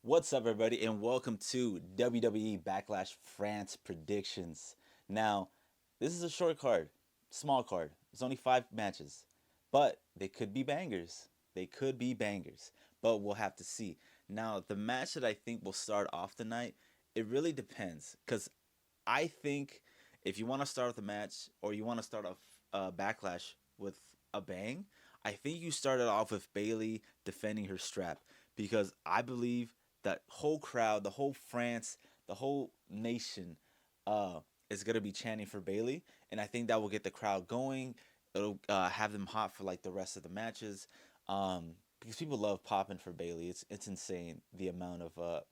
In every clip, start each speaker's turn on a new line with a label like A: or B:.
A: What's up, everybody, and welcome to WWE Backlash France predictions. Now, this is a short card, small card. It's only 5 matches, but they could be bangers. They could be bangers, but we'll have to see. Now, the match that I think will start off the night, it really depends, because I think if you want to start with a match or you want to start off Backlash with a bang, I think you started off with Bailey defending her strap because I believe that whole crowd, the whole France, the whole nation is gonna be chanting for Bailey, and I think that will get the crowd going. It'll have them hot for like the rest of the matches, because people love popping for Bailey. It's insane the amount of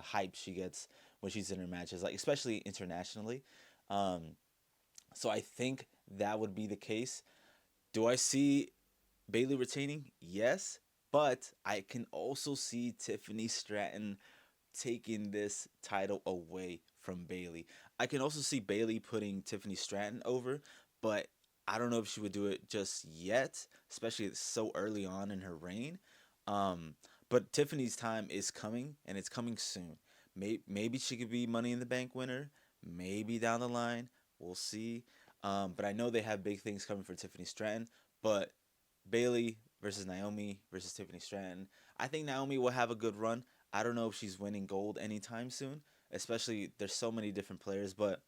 A: hype she gets when she's in her matches, like especially internationally. Um, so I think that would be the case. Do I see Bailey retaining? Yes, but I can also see Tiffany Stratton taking this title away from Bailey. I can also see Bailey putting Tiffany Stratton over, but I don't know if she would do it just yet, especially so early on in her reign. Um, but Tiffany's time is coming, and it's coming soon. Maybe she could be Money in the Bank winner. Maybe down the line, we'll see. But I know they have big things coming for Tiffany Stratton. But Bailey versus Naomi versus Tiffany Stratton. I think Naomi will have a good run. I don't know if she's winning gold anytime soon, especially there's so many different players, but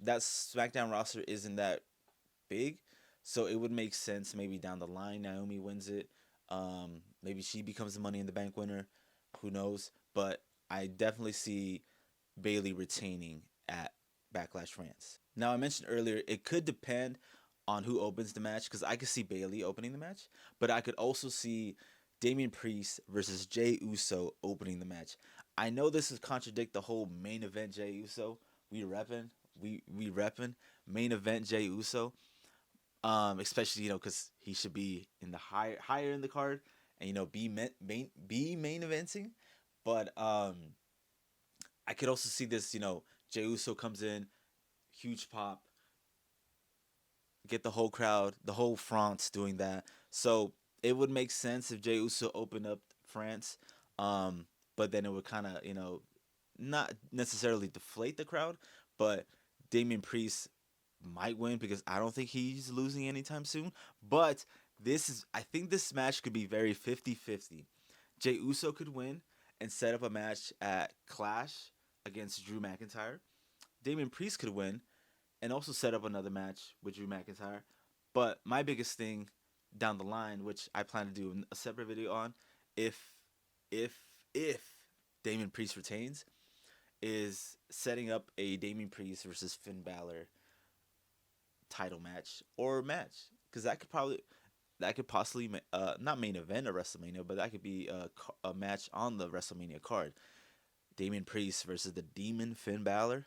A: that SmackDown roster isn't that big, so it would make sense maybe down the line Naomi wins it. Maybe she becomes the Money in the Bank winner. Who knows? But I definitely see Bailey retaining at Backlash France. Now I mentioned earlier it could depend on who opens the match because I could see Bailey opening the match, but I could also see Damian Priest versus Jey Uso opening the match. I know this is contradict the whole main event Jey Uso. We reppin', we reppin' main event Jey Uso. Especially because he should be in the higher in the card and be main eventing. But I could also see this. Jey Uso comes in, huge pop, get the whole crowd, the whole France doing that. So it would make sense if Jey Uso opened up France, but then it would kind of not necessarily deflate the crowd, but Damian Priest might win because I don't think he's losing anytime soon. But I think this match could be very 50-50. Jey Uso could win and set up a match at Clash against Drew McIntyre. Damian Priest could win and also set up another match with Drew McIntyre. But my biggest thing down the line, which I plan to do a separate video on, if if if Damian Priest retains, is setting up a Damian Priest versus Finn Balor title match or match because that could possibly not main event a WrestleMania, but that could be a match on the WrestleMania card. Damian Priest versus the Demon Finn Balor.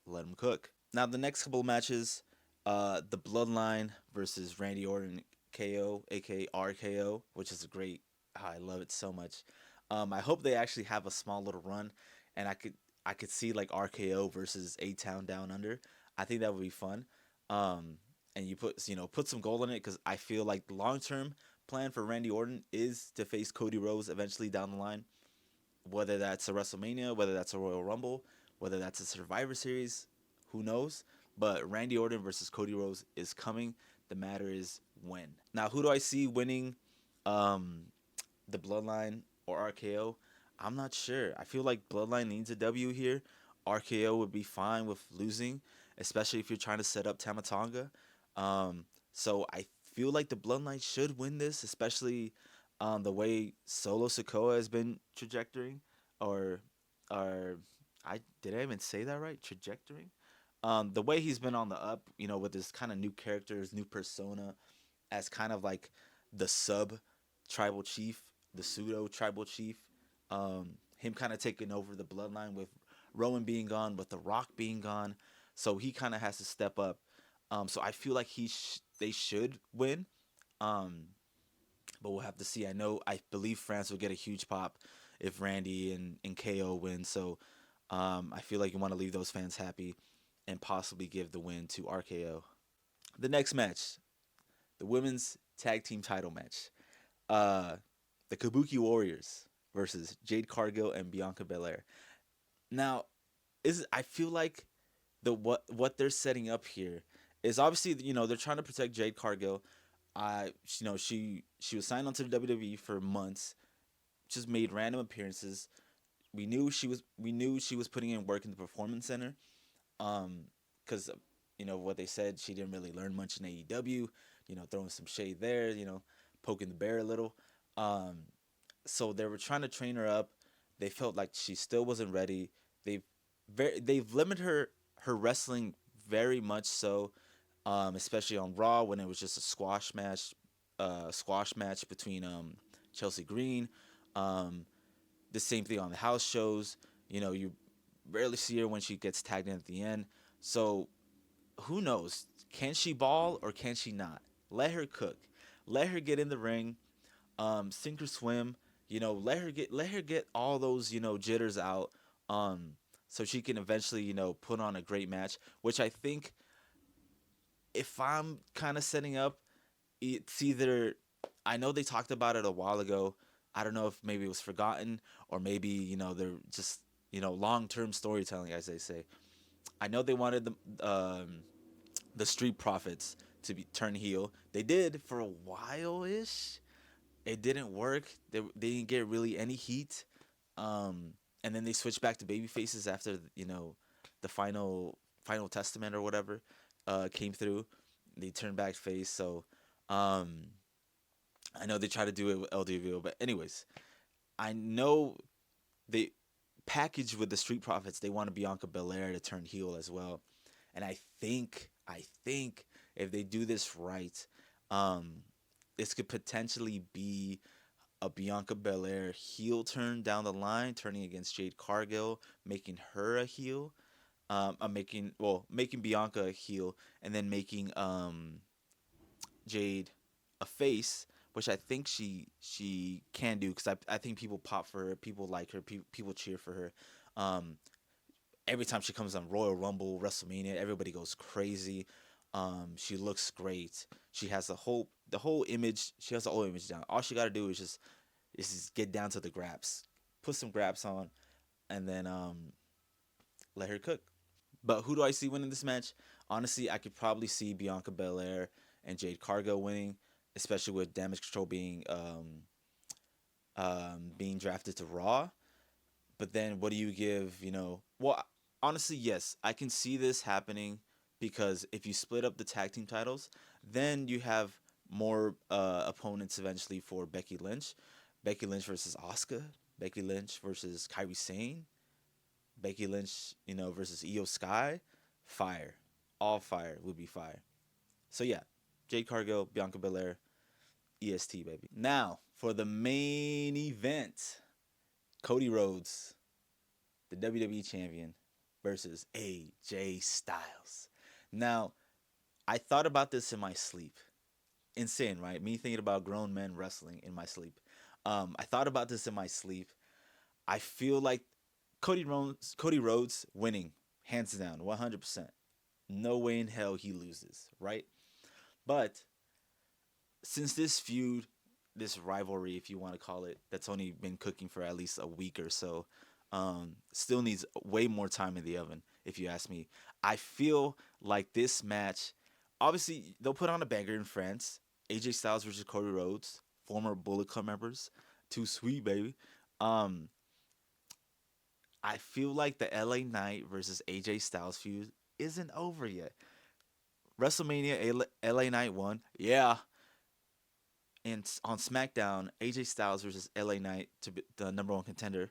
A: Let him cook. Now the next couple of matches, the Bloodline versus Randy Orton KO, aka RKO, which is a great. I love it so much. I hope they actually have a small little run, and I could see like RKO versus A Town Down Under. I think that would be fun. And you put some gold in it because I feel like the long term plan for Randy Orton is to face Cody Rhodes eventually down the line, whether that's a WrestleMania, whether that's a Royal Rumble, whether that's a Survivor Series, who knows? But Randy Orton versus Cody Rhodes is coming. The matter is when. Now, who do I see winning um, the Bloodline or RKO? I'm not sure. I feel like Bloodline needs a W here. RKO would be fine with losing, especially if you're trying to set up Tamatonga. So I feel like the Bloodline should win this, especially the way Solo Sikoa has been trajectorying, or or did I even say that right? Trajectory. The way he's been on the up, with his kind of new characters, new persona, as kind of like the sub tribal chief, the pseudo tribal chief. Him kind of taking over the bloodline with Rowan being gone, with The Rock being gone, so he kind of has to step up. So I feel like they should win. Um, but we'll have to see. I believe France will get a huge pop if Randy and KO win. So I feel like you want to leave those fans happy and possibly give the win to RKO. The next match, the women's tag team title match. Uh, the Kabuki Warriors. versus Jade Cargill and Bianca Belair. Now, is I feel like what they're setting up here is obviously they're trying to protect Jade Cargill. She was signed onto the WWE for months, just made random appearances. We knew she was putting in work in the performance center. Because what they said, she didn't really learn much in AEW. Throwing some shade there. Poking the bear a little. Um, so they were trying to train her up. They felt like she still wasn't ready. They've they've limited her wrestling very much so, especially on Raw when it was just a squash match between Chelsea Green. Um, the same thing on the house shows. You rarely see her when she gets tagged in at the end. So who knows? Can she ball or can she not? Let her cook. Let her get in the ring. Sink or swim. Let her get all those jitters out. So she can eventually put on a great match. Which I think, if I'm kind of setting up, it's either, I know they talked about it a while ago. I don't know if maybe it was forgotten, or maybe they're just long term storytelling, as they say. I know they wanted the Street Profits to be turn heel. They did for a while ish. It didn't work. They didn't get really any heat. And then they switched back to baby faces after the final testament or whatever came through. They turned back face. So um, I know they try to do it with LDVO, but anyways, I know they package with the Street Profits. They wanted Bianca Belair to turn heel as well, and I think if they do this right, um, this could potentially be a Bianca Belair heel turn down the line, turning against Jade Cargill, making her a heel. Making Bianca a heel, and then making Jade a face, which I think she can do, because I think people pop for her, people like her, people cheer for her. Um, every time she comes on Royal Rumble, WrestleMania, everybody goes crazy. She looks great. She has the whole image. She has the whole image down. All she got to do is just get down to the graps, put some graps on, and then let her cook. But who do I see winning this match? Honestly, I could probably see Bianca Belair and Jade Cargill winning, especially with Damage Control being drafted to Raw. But then what do you give? Well, honestly, yes, I can see this happening, because if you split up the tag team titles, then you have more opponents eventually for Becky Lynch. Becky Lynch versus Asuka. Becky Lynch versus Kairi Sane. Becky Lynch, versus Io Sky. Fire. All fire would be fire. So yeah, Jade Cargill, Bianca Belair, EST baby. Now for the main event, Cody Rhodes, the WWE champion, versus AJ Styles. Now, I thought about this in my sleep. Insane, right? Me thinking about grown men wrestling in my sleep. I thought about this in my sleep. I feel like Cody Rhodes winning, hands down, 100%. No way in hell he loses, right? But since this feud, this rivalry, if you want to call it, that's only been cooking for at least a week or so, still needs way more time in the oven, if you ask me. I feel like this match, obviously, they'll put on a banger in France. AJ Styles versus Cody Rhodes, former Bullet Club members. Too sweet, baby. Um, I feel like the LA Knight versus AJ Styles feud isn't over yet. WrestleMania, LA Knight won. Yeah, and on SmackDown, AJ Styles versus LA Knight to be the number one contender.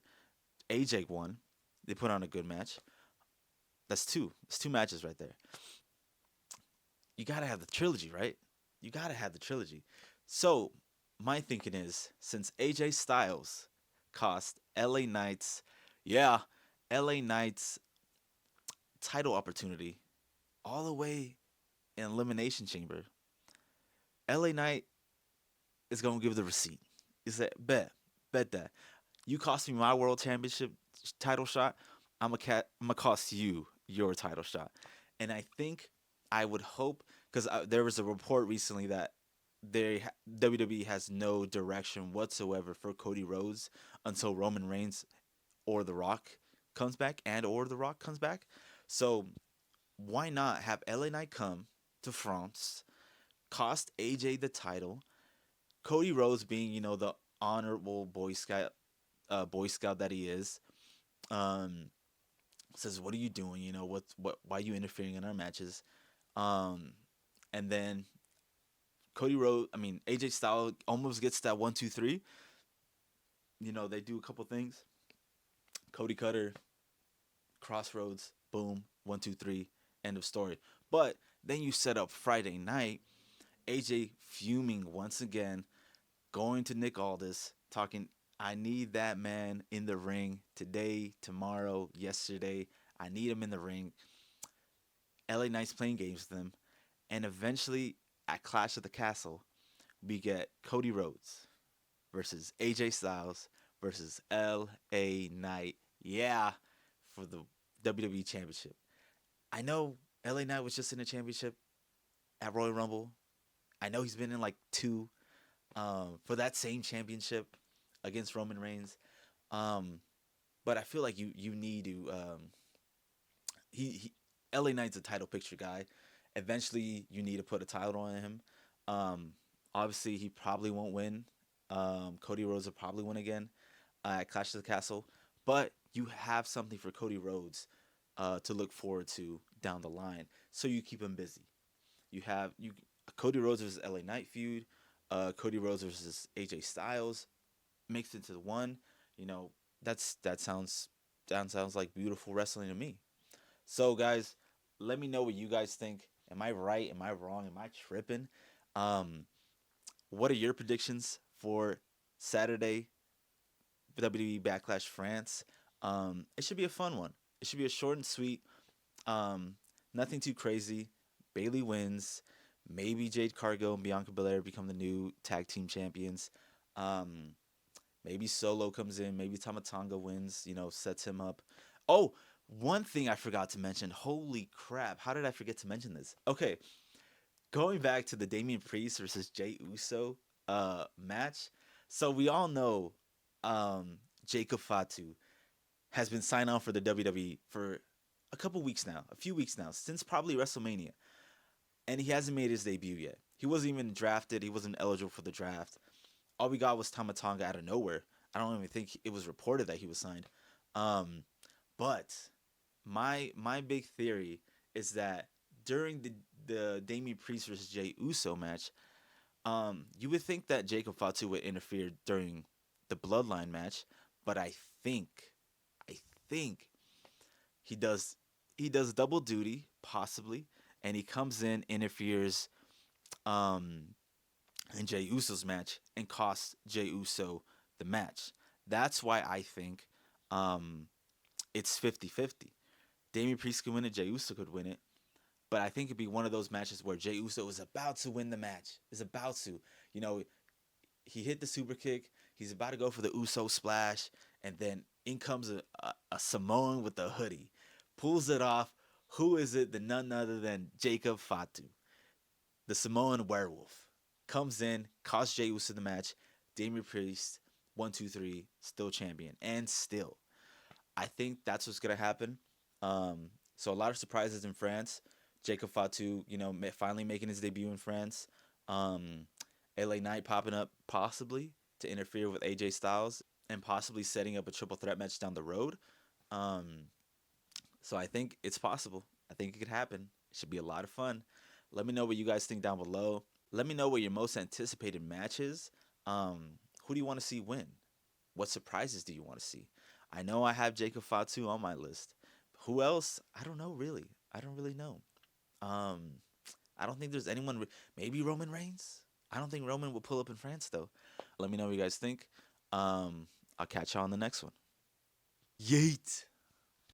A: AJ won. They put on a good match. That's two. It's two matches right there. You gotta have the trilogy, right? You gotta have the trilogy. So my thinking is, since AJ Styles cost LA Knights, yeah, LA Knights title opportunity all the way in Elimination Chamber, LA Knight is gonna give the receipt. He said, bet that. You cost me my world championship title shot. I'm gonna cost you your title shot. And I think I would hope, because there was a report recently that WWE has no direction whatsoever for Cody Rhodes until Roman Reigns or The Rock comes back and or The Rock comes back. So why not have LA Knight come to France, cost AJ the title, Cody Rhodes being, the honorable Boy Scout that he is, um, says, "What are you doing? Why are you interfering in our matches?" Um, and then AJ Styles almost gets that 1, 2, 3. They do a couple things. Cody Cutter, Crossroads, boom, 1, 2, 3, end of story. But then you set up Friday night, AJ fuming once again, going to Nick Aldis, talking, I need that man in the ring today, tomorrow, yesterday. I need him in the ring. LA Knight's playing games with them. And eventually, at Clash of the Castle, we get Cody Rhodes versus AJ Styles versus LA Knight. Yeah, for the WWE Championship. I know LA Knight was just in a championship at Royal Rumble. I know he's been in like two for that same championship against Roman Reigns. Um, but I feel like you need to he LA Knight's a title picture guy. Eventually, you need to put a title on him. Um, Obviously, he probably won't win. Cody Rhodes will probably win again at Clash of the Castle, but you have something for Cody Rhodes to look forward to down the line, so you keep him busy. You have you Cody Rhodes versus LA Knight feud, Cody Rhodes versus AJ Styles mixed into the one. You know that sounds like beautiful wrestling to me. So guys, let me know what you guys think. Am I right? Am I wrong? Am I tripping? Um, what are your predictions for Saturday WWE Backlash France? It should be a fun one. It should be a short and sweet. Um, Nothing too crazy. Bailey wins. Maybe Jade Cargill and Bianca Belair become the new tag team champions. Um, Maybe Solo comes in. Maybe Tamatanga wins. Sets him up. Oh, one thing I forgot to mention. Holy crap! How did I forget to mention this? Okay, going back to the Damian Priest versus Jey Uso match. So we all know Jacob Fatu has been signed on for the WWE for a couple weeks now, a few weeks now, since probably WrestleMania, and he hasn't made his debut yet. He wasn't even drafted. He wasn't eligible for the draft. All we got was Tamatanga out of nowhere. I don't even think it was reported that he was signed. Um, but my big theory is that during the Damian Priest versus Jey Uso match, you would think that Jacob Fatu would interfere during the Bloodline match, but think, I think he does double duty possibly, and he comes in, interferes, um, in Jey Uso's match and costs Jey Uso the match. That's why I think um, it's 50-50. Damian Priest could win it, Jey Uso could win it, but I think it'd be one of those matches where Jey Uso is about to win the match. Is about to. You know, he hit the super kick. He's about to go for the Uso splash, and then in comes a Samoan with the hoodie, pulls it off. Who is it? The none other than Jacob Fatu, the Samoan werewolf, comes in, costs Jey Uso the match. Damian Priest, 1, 2, 3, still champion, and still, I think that's what's gonna happen. So a lot of surprises in France. Jacob Fatu, finally making his debut in France. Um, LA Knight popping up possibly to interfere with AJ Styles and possibly setting up a triple threat match down the road. Um, so I think it's possible. I think it could happen. It should be a lot of fun. Let me know what you guys think down below. Let me know what your most anticipated match is. Who do you want to see win? What surprises do you want to see? I know I have Jacob Fatu on my list. Who else? I don't know really. I don't really know. Um, I don't think there's anyone. Maybe Roman Reigns. I don't think Roman will pull up in France though. Let me know what you guys think. I'll catch y'all on the next one. Yeet.